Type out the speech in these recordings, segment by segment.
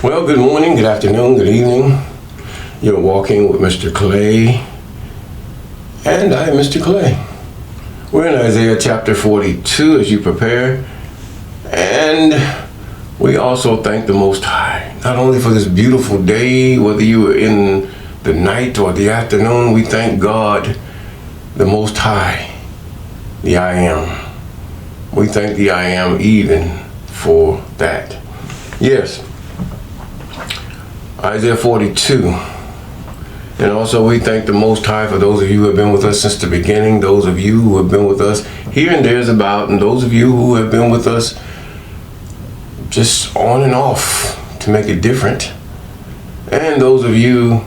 Well, good morning, good afternoon, good evening. You're walking with Mr. Clay, and I am Mr. Clay. We're in Isaiah chapter 42 as you prepare, and we also thank the Most High, not only for this beautiful day, whether you are in the night or the afternoon, we thank God, the Most High, the I Am. We thank the I Am even for that. Yes. Isaiah 42. And also we thank the Most High for those of you who have been with us since the beginning, those of you who have been with us here and there's about, and those of you who have been with us just on and off to make it different, and those of you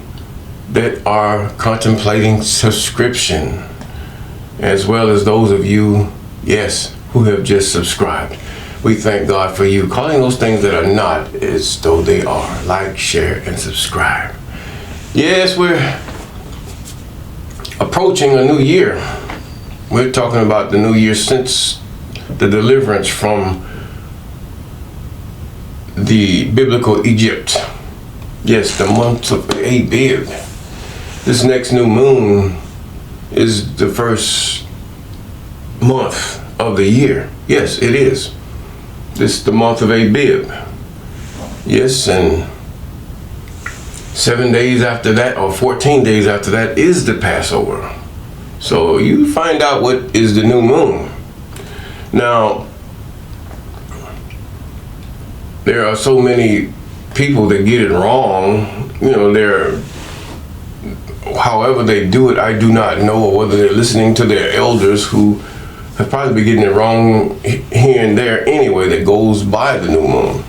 that are contemplating subscription, as well as those of you, yes, who have just subscribed. We thank God for you, calling those things that are not as though they are. Like, share, and subscribe. Yes, we're approaching a new year. We're talking about the new year since the deliverance from the biblical Egypt. Yes, the month of Abib. This next new moon is the first month of the year. Yes, it is. This is the month of Abib. Yes, and 7 days after that, or 14 days after that, is the Passover. So you find out what is the new moon. Now, there are so many people that get it wrong. You know, however they do it, I do not know, or whether they're listening to their elders who have probably been getting it wrong here and there anyway, that goes by the new moon.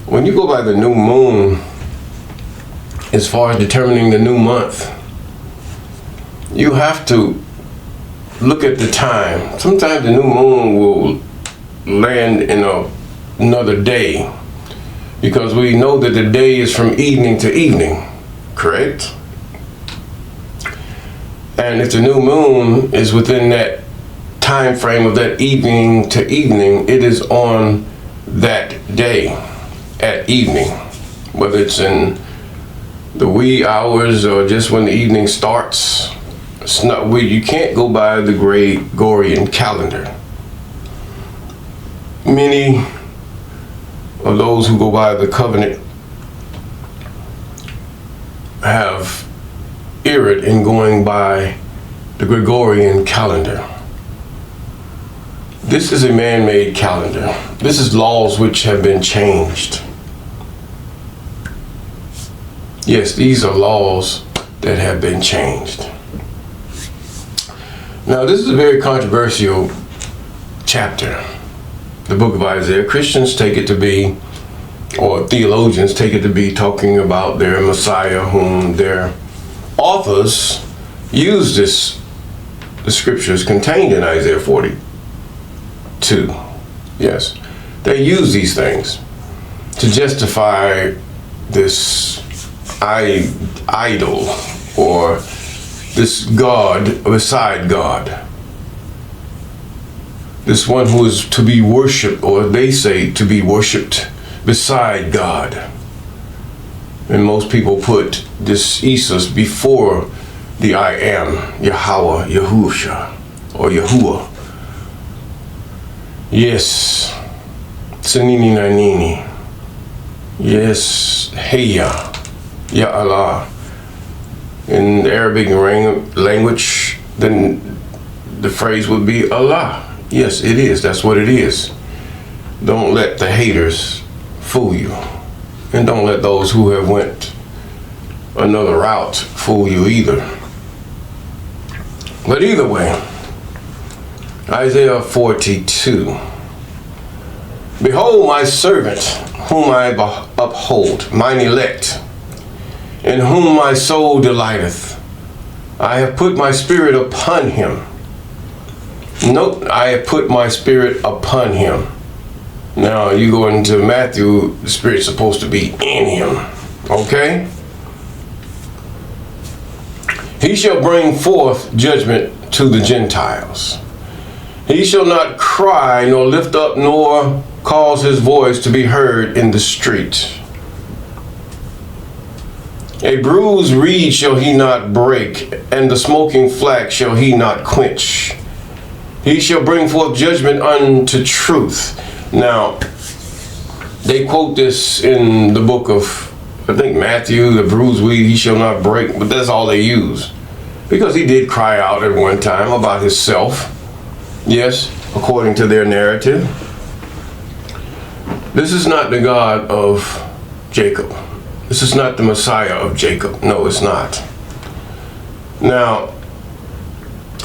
When you go by the new moon, as far as determining the new month, you have to look at the time. Sometimes the new moon will land in another day, because we know that the day is from evening to evening, correct? And if the new moon is within that time frame of that evening to evening, it is on that day at evening, whether it's in the wee hours or just when the evening starts. It's not, you can't go by the Gregorian calendar. Many of those who go by the covenant have erred in going by the Gregorian calendar. This is a man-made calendar. This is laws which have been changed. Yes, these are laws that have been changed. Now, this is a very controversial chapter, the book of Isaiah. Christians take it to be, or theologians take it to be, talking about their Messiah, whom their authors use the scriptures contained in Isaiah 42. Yes, they use these things to justify this idol, or this God beside God, this one who is to be worshipped, or they say to be worshipped beside God. And most people put this Jesus before the I Am, Yahweh, Yahusha, or Yahuwah. Yes, Sanini Nanini. Yes, Heya, Ya Allah. In the Arabic language, then the phrase would be Allah. Yes, it is. That's what it is. Don't let the haters fool you. And don't let those who have went another route fool you either. But either way, Isaiah 42. Behold my servant, whom I uphold, mine elect, in whom my soul delighteth. I have put my spirit upon him. Note, I have put my spirit upon him. Now, you go into Matthew, the spirit's supposed to be in him. Okay? He shall bring forth judgment to the Gentiles, He shall not cry, nor lift up, nor cause his voice to be heard in the street. A bruised reed shall he not break, and the smoking flax shall he not quench. He shall bring forth judgment unto truth. Now, they quote this in the book of, I think, Matthew, the bruised reed he shall not break, but that's all they use. Because he did cry out at one time about himself. Yes, according to their narrative. This is not the God of Jacob. This is not the Messiah of Jacob. No, it's not. Now,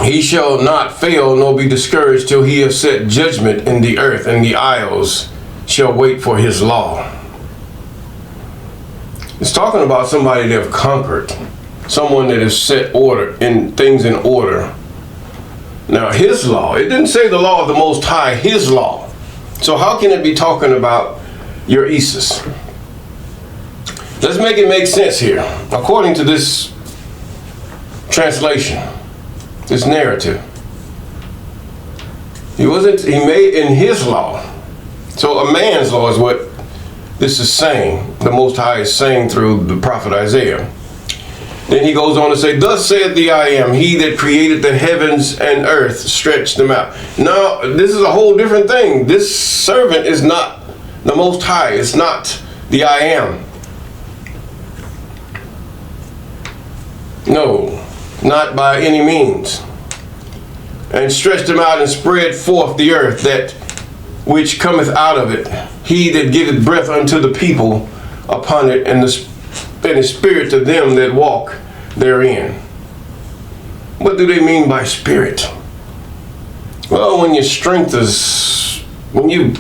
he shall not fail nor be discouraged till he have set judgment in the earth, and the isles shall wait for his law. It's talking about somebody that have conquered, someone that has set order in things in order. Now, his law, it didn't say the law of the Most High, his law. So how can it be talking about your Isis? Let's make it make sense here. According to this translation, this narrative, he made in his law. So a man's law is what this is saying. The Most High is saying through the prophet Isaiah. Then he goes on to say, thus saith the I am, he that created the heavens and earth, stretched them out. Now, this is a whole different thing. This servant is not the Most High. It's not the I am. No, not by any means. And stretched them out and spread forth the earth, that which cometh out of it. He that giveth breath unto the people upon it, and the spirit to them that walk therein. What do they mean by spirit? Well, when your strength is, when you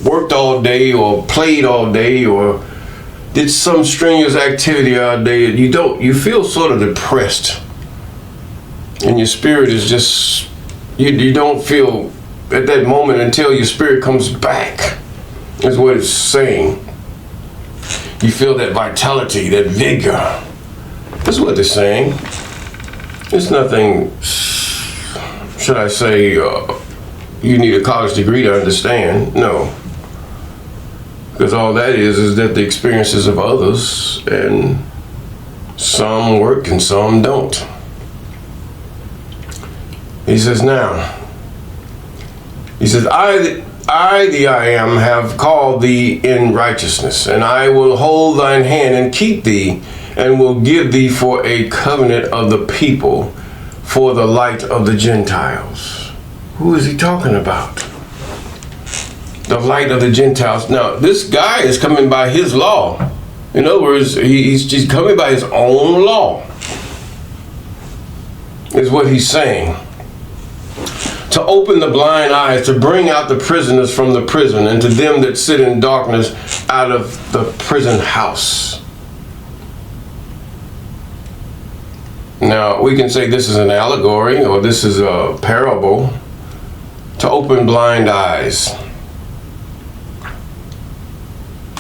worked all day or played all day or did some strenuous activity all day, you feel sort of depressed. And your spirit is just, you don't feel at that moment until your spirit comes back, is what it's saying. You feel that vitality, that vigor. That's what they're saying. It's nothing, should I say, you need a college degree to understand. No. Because all that is that the experiences of others, and some work and some don't. He says, now, he says, I, the I am, have called thee in righteousness, and I will hold thine hand and keep thee, and will give thee for a covenant of the people, for the light of the Gentiles. Who is he talking about? The light of the Gentiles. Now, this guy is coming by his law. In other words, he's coming by his own law, is what he's saying. To open the blind eyes, to bring out the prisoners from the prison, and to them that sit in darkness out of the prison house. Now, we can say this is an allegory, or this is a parable. To open blind eyes.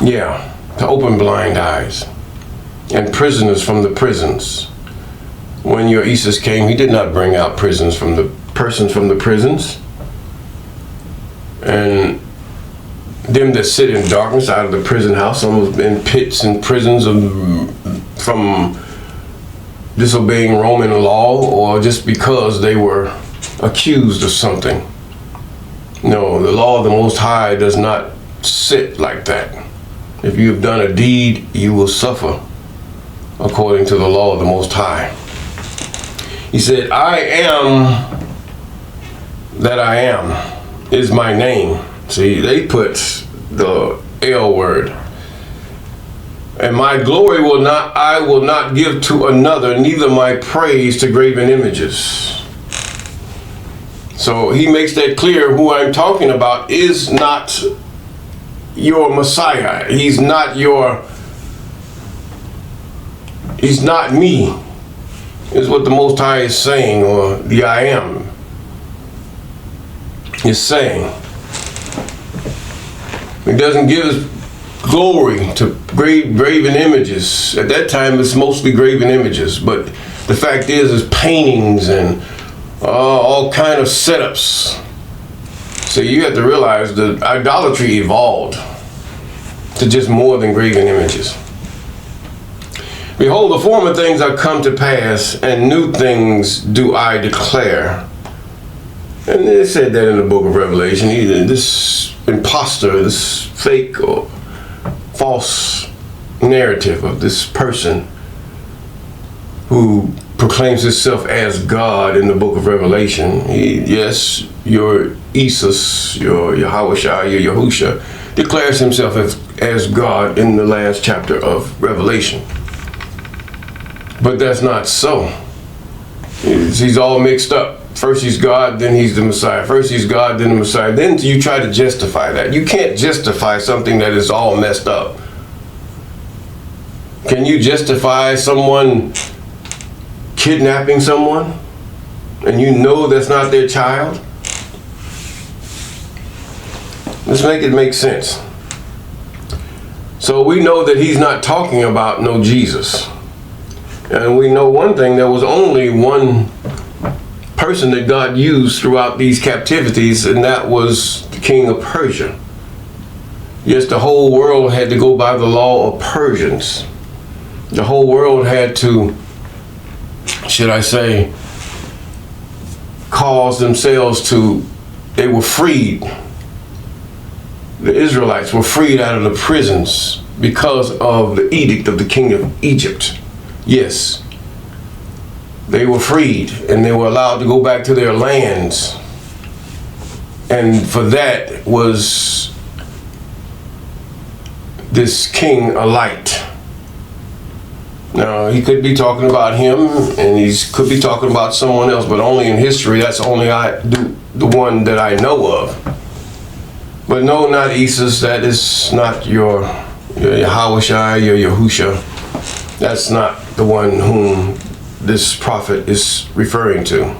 Yeah, to open blind eyes. And prisoners from the prisons. When your Isis came, he did not bring out persons from the prisons, and them that sit in darkness out of the prison house. Some have been pits and prisons from disobeying Roman law, or just because they were accused of something. No, the law of the Most High does not sit like that. If you have done a deed, you will suffer according to the law of the Most High. He said, I am that I am is my name. See, they put the L word. And my glory I will not give to another, neither my praise to graven images. So he makes that clear. Who I'm talking about is not your Messiah. He's not me, is what the Most High is saying, or the I am is saying. He doesn't give us glory to graven images. At that time, it's mostly graven images, but the fact is paintings and all kind of setups So you have to realize that idolatry evolved to just more than graven images. Behold, the former things are come to pass, and new things do I declare. And they said that in the book of Revelation. Either this imposter, this fake or false narrative of this person who proclaims himself as God in the book of Revelation. Yes, your Isus, your Yahushua, your Yahusha declares himself as God in the last chapter of Revelation. But that's not so. He's all mixed up. First he's God, then he's the Messiah. First he's God, then the Messiah. Then you try to justify that. You can't justify something that is all messed up. Can you justify someone kidnapping someone and you know that's not their child? Let's make it make sense. So we know that he's not talking about no Jesus. And we know one thing, there was only one person that God used throughout these captivities, and that was the king of Persia. Yes, the whole world had to go by the law of Persians. The whole world had to, should I say, cause themselves to, they were freed. The Israelites were freed out of the prisons because of the edict of the king of Egypt. Yes, they were freed and they were allowed to go back to their lands. And for that was this king a light. Now, he could be talking about him and he could be talking about someone else, but only in history, that's only the one that I know of. But no, not Isus, that is not your Yahushua, your Yahusha. That's not the one whom this prophet is referring to.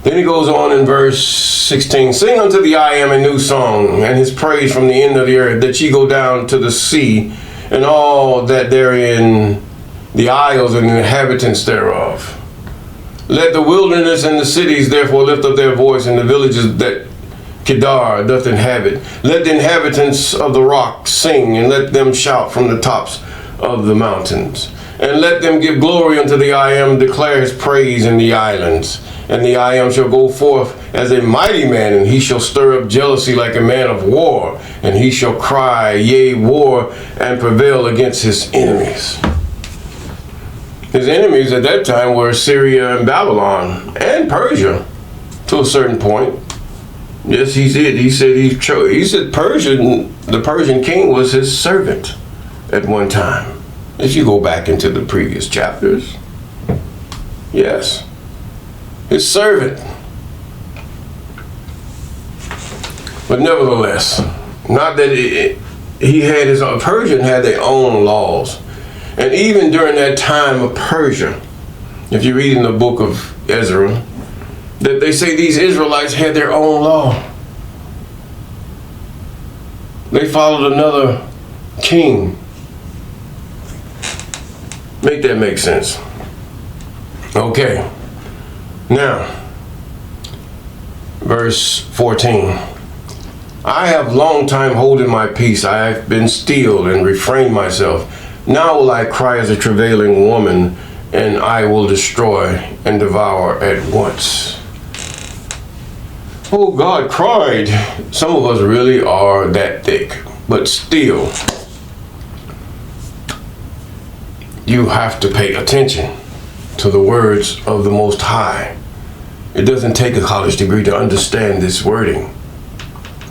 Then he goes on in verse 16, sing unto the I am a new song, and his praise from the end of the earth, that ye go down to the sea, and all that therein, the isles and the inhabitants thereof. Let the wilderness and the cities therefore lift up their voice, and the villages that Kedar doth inhabit. Let the inhabitants of the rock sing, and let them shout from the tops of the mountains. And let them give glory unto the I am, declare his praise in the islands. And the I am shall go forth as a mighty man, and he shall stir up jealousy like a man of war. And he shall cry, yea, war, and prevail against his enemies. His enemies at that time were Syria and Babylon and Persia to a certain point. Yes, he did. He said Persia, the Persian king was his servant at one time. If you go back into the previous chapters, yes, his servant. But nevertheless, not that Persian had their own laws. And even during that time of Persia, if you read in the book of Ezra, that they say these Israelites had their own law. They followed another king. Make that make sense. Okay. Now, verse 14. I have long time holden my peace. I have been still and refrained myself. Now will I cry as a travailing woman, and I will destroy and devour at once. Oh, God cried. Some of us really are that thick, but still, you have to pay attention to the words of the Most High. It doesn't take a college degree to understand this wording,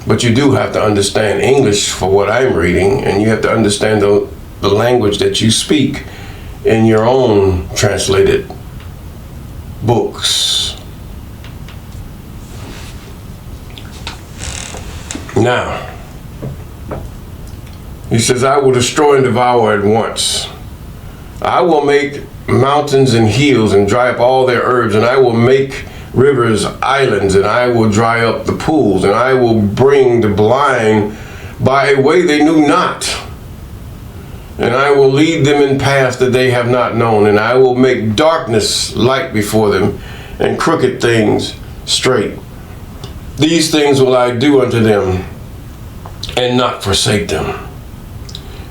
but you do have to understand English for what I'm reading, and you have to understand the language that you speak in your own translated books. Now, he says, I will destroy and devour at once. I will make mountains and hills and dry up all their herbs, and I will make rivers islands, and I will dry up the pools, and I will bring the blind by a way they knew not. And I will lead them in paths that they have not known, and I will make darkness light before them, and crooked things straight. These things will I do unto them, and not forsake them.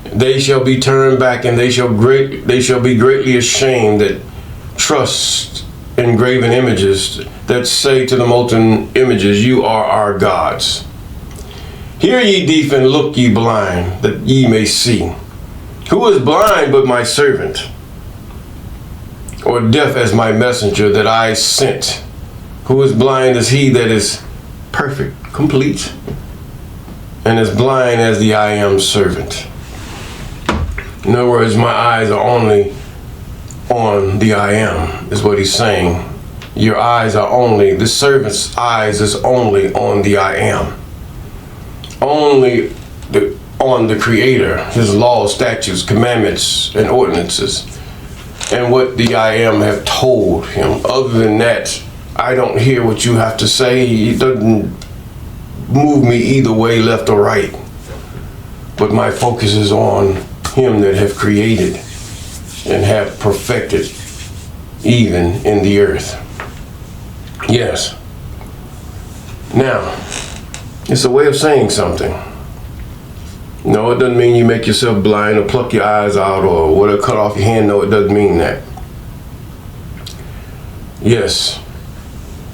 They shall be turned back, and they shall be greatly ashamed that trust in graven images, that say to the molten images, you are our gods. Hear ye deaf, and look ye blind, that ye may see. Who is blind but my servant, or deaf as my messenger that I sent? Who is blind as he that is perfect, complete, and as blind as the I am servant. In other words, my eyes are only on the I am, is what he's saying. Your eyes are only, the servant's eyes is only on the I am. Only on the Creator, his laws, statutes, commandments, and ordinances, and what the I am have told him. Other than that, I don't hear what you have to say. It doesn't move me either way, left or right. But my focus is on him that have created and have perfected even in the earth. Yes. Now, it's a way of saying something. No, it doesn't mean you make yourself blind or pluck your eyes out or whatever, cut off your hand. No, it doesn't mean that. Yes.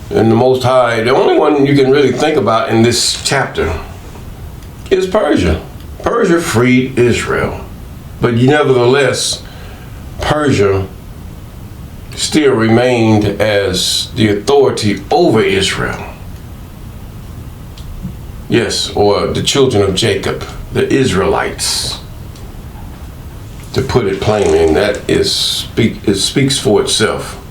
And the Most High, the only one you can really think about in this chapter is Persia. Persia freed Israel. But nevertheless, Persia still remained as the authority over Israel. Yes, or the children of Jacob, the Israelites, to put it plainly, and that it speaks for itself.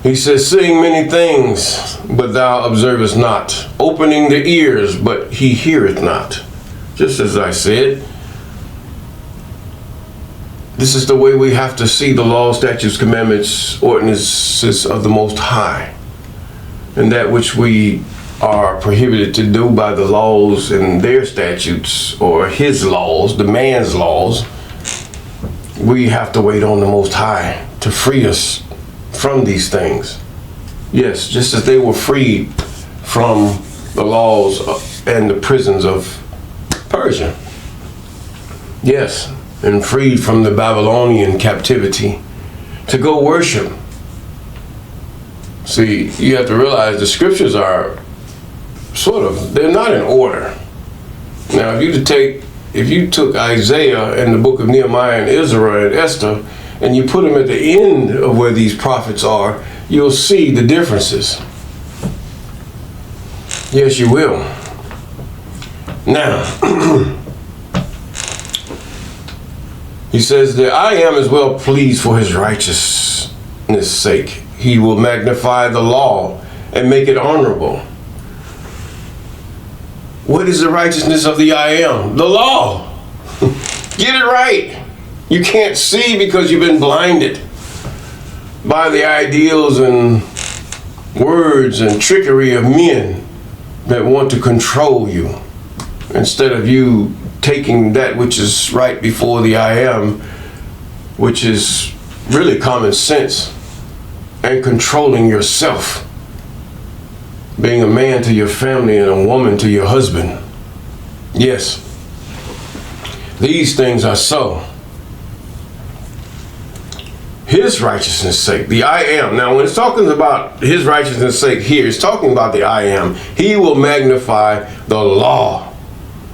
He says, seeing many things, but thou observest not, opening the ears, but he heareth not. Just as I said, this is the way we have to see the law, statutes, commandments, ordinances of the Most High. And that which we are prohibited to do by the laws and their statutes, or his laws, the man's laws, we have to wait on the Most High to free us from these things. Yes, just as they were freed from the laws and the prisons of Persia. Yes, and freed from the Babylonian captivity to go worship. See, you have to realize the scriptures are they're not in order. Now, if you took Isaiah and the book of Nehemiah and Ezra and Esther, and you put them at the end of where these prophets are, you'll see the differences. Yes, you will. Now, he says that I am as well pleased for his righteousness' sake. He will magnify the law and make it honorable. What is the righteousness of the I am? The law. Get it right. You can't see because you've been blinded by the ideals and words and trickery of men that want to control you, instead of you taking that which is right before the I am, which is really common sense, and controlling yourself, being a man to your family and a woman to your husband. Yes, these things are so. His righteousness' sake, the I am. Now, when it's talking about his righteousness' sake here, it's talking about the I am. He will magnify the law.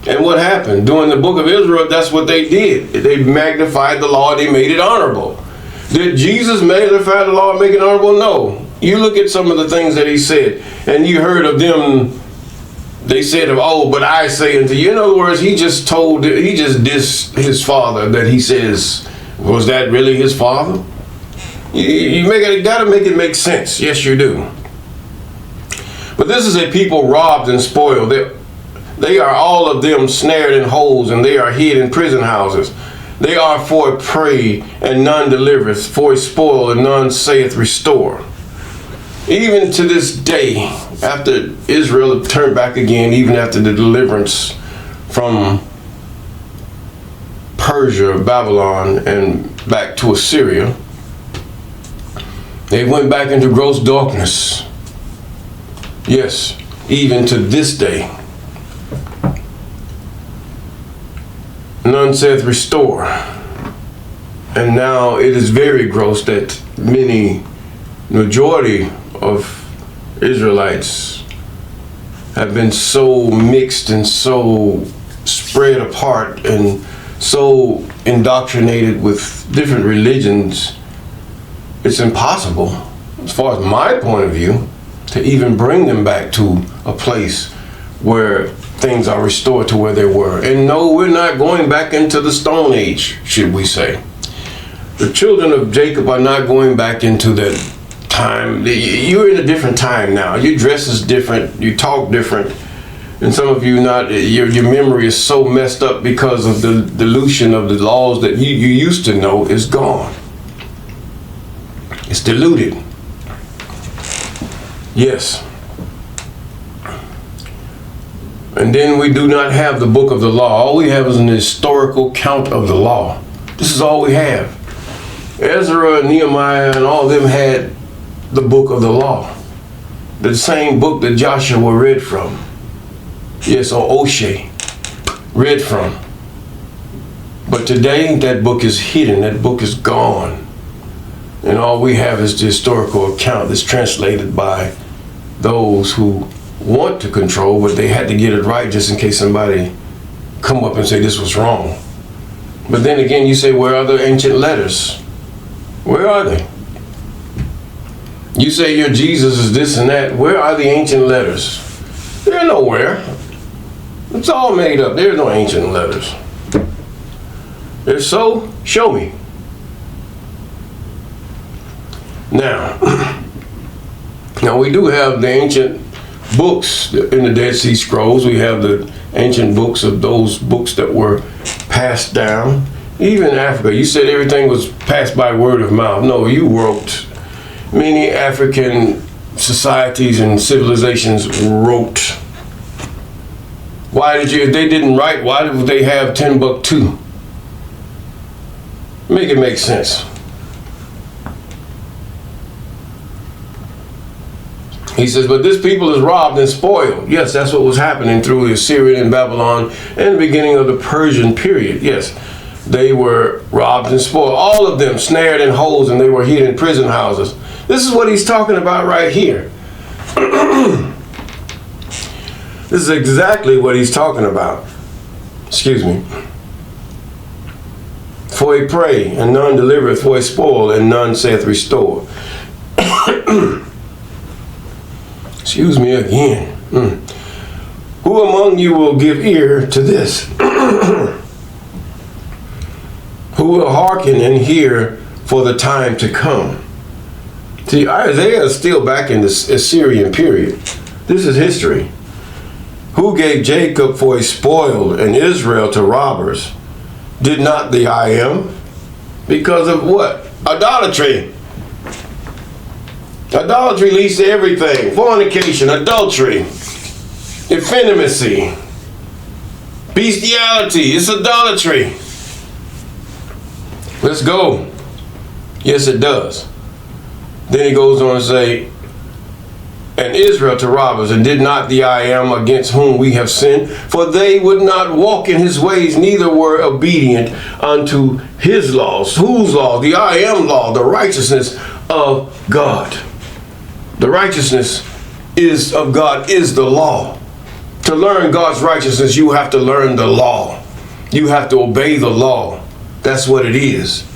And what happened? During the book of Israel, that's what they did. They magnified the law, they made it honorable. Did Jesus magnify the law and make it honorable? No. You look at some of the things that he said, and you heard of them, they said, oh, but I say unto you. In other words, he just dissed his father that he says, was that really his father? You gotta make it make sense. Yes, you do. But this is a people robbed and spoiled. They are all of them snared in holes, and they are hid in prison houses. They are for a prey, and none delivereth, for a spoil, and none saith restore. Even to this day, after Israel turned back again, even after the deliverance from Persia, Babylon, and back to Assyria, they went back into gross darkness. Yes, even to this day. None saith restore. And now it is very gross that majority of Israelites have been so mixed and so spread apart and so indoctrinated with different religions. It's impossible, as far as my point of view, to even bring them back to a place where things are restored to where they were. And no, we're not going back into the Stone Age, should we say. The children of Jacob are not going back into that time. You're in a different time now. Your dress is different. You talk different. And some of you your memory is so messed up because of the dilution of the laws that you used to know is gone. It's diluted. Yes. And then we do not have the book of the law. All we have is an historical count of the law. This is all we have. Ezra and Nehemiah and all of them had the book of the law. The same book that Joshua read from. Yes, or Oshay read from. But today that book is hidden. That book is gone. And all we have is the historical account that's translated by those who want to control, but they had to get it right just in case somebody come up and say this was wrong. But then again, you say, where are the ancient letters? Where are they? You say your Jesus is this and that. Where are the ancient letters? They're nowhere. It's all made up. There's no ancient letters. If so, show me. Now we do have the ancient books in the Dead Sea Scrolls. We have the ancient books of those books that were passed down. Even Africa, you said everything was passed by word of mouth. No, you wrote. Many African societies and civilizations wrote. If they didn't write, why would they have Timbuktu? Make it make sense. He says, but this people is robbed and spoiled. Yes, that's what was happening through the Assyrian and Babylon and the beginning of the Persian period. Yes, they were robbed and spoiled. All of them snared in holes, and they were hid in prison houses. This is what he's talking about right here. This is exactly what he's talking about. Excuse me. For he pray, and none delivereth, for he spoil, and none saith restore. Excuse me again. Who among you will give ear to this? Who will hearken and hear for the time to come? See, Isaiah is still back in the Assyrian period. This is history. Who gave Jacob for a spoil and Israel to robbers? Did not the I am? Because of what? Idolatry. Idolatry leads to everything. Fornication, adultery, effeminacy, bestiality. It's idolatry. Let's go. Yes, it does. Then he goes on to say, and Israel to robbers, and did not the I am against whom we have sinned? For they would not walk in his ways, neither were obedient unto his laws. Whose law? The I am law, the righteousness of God. The righteousness is of God is the law. To learn God's righteousness, you have to learn the law. You have to obey the law. That's what it is.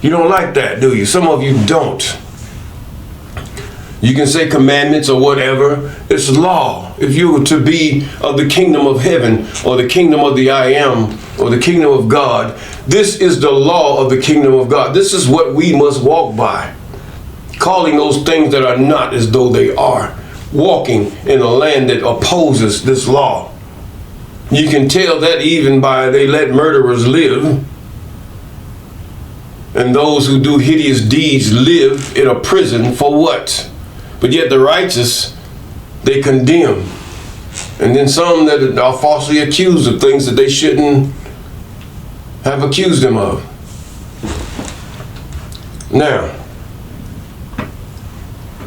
You don't like that, do you? Some of you don't. You can say commandments or whatever. It's law. If you were to be of the kingdom of heaven or the kingdom of the I am or the kingdom of God, this is the law of the kingdom of God. This is what we must walk by. Calling those things that are not as though they are. Walking in a land that opposes this law. You can tell that even by they let murderers live. And those who do hideous deeds live in a prison for what? But yet the righteous, they condemn. And then some that are falsely accused of things that they shouldn't have accused them of. Now,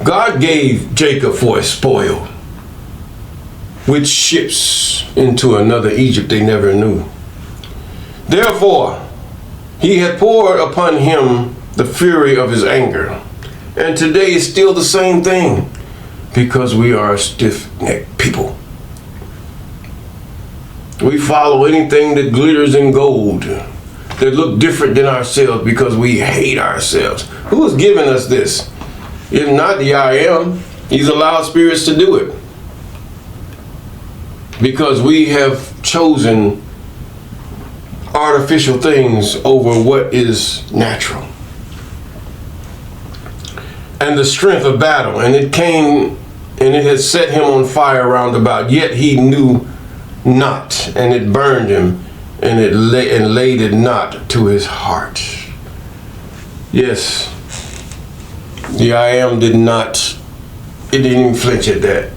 God gave Jacob for a spoil. with ships into another Egypt they never knew. Therefore, he had poured upon him the fury of his anger. And today is still the same thing, because we are a stiff-necked people. We follow anything that glitters in gold, that look different than ourselves, because we hate ourselves. Who has given us this? If not the I Am, he's allowed spirits to do it. Because we have chosen artificial things over what is natural. And the strength of battle, and it came, and it had set him on fire round about, yet he knew not, and it burned him, and it laid it not to his heart. Yes, the I Am did not, it didn't even flinch at that,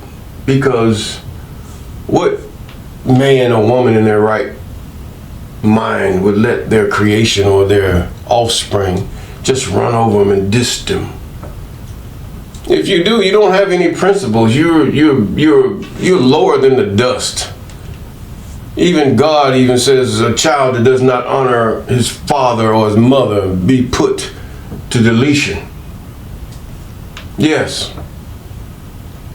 because what man or woman in their right mind would let their creation or their offspring just run over them and diss them? If you do, you don't have any principles. You're lower than the dust. Even God even says a child that does not honor his father or his mother be put to deletion. Yes.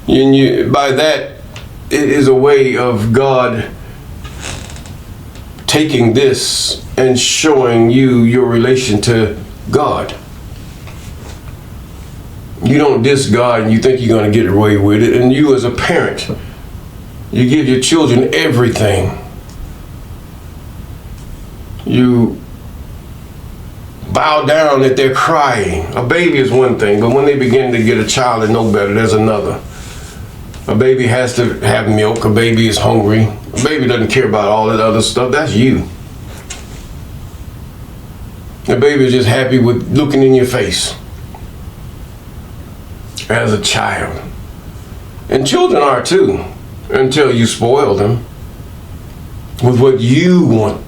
And by that, it is a way of God taking this and showing you your relation to God. You don't diss God and you think you're going to get away with it. And you as a parent, you give your children everything. You bow down if they're crying. A baby is one thing, but when they begin to get a child and know better, there's another. A baby has to have milk. A baby is hungry. A baby doesn't care about all that other stuff. That's you. The baby is just happy with looking in your face as a child. And children are too, until you spoil them with what you want,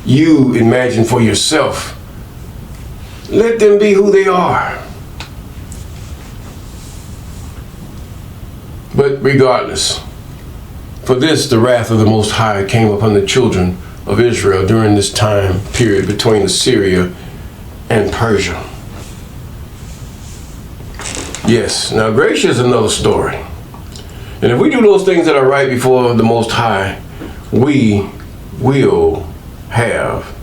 you imagine for yourself. Let them be who they are. But regardless, for this the wrath of the Most High came upon the children of Israel during this time period between Assyria and Persia. Yes, now Gracia is another story. And if we do those things that are right before the Most High, we will have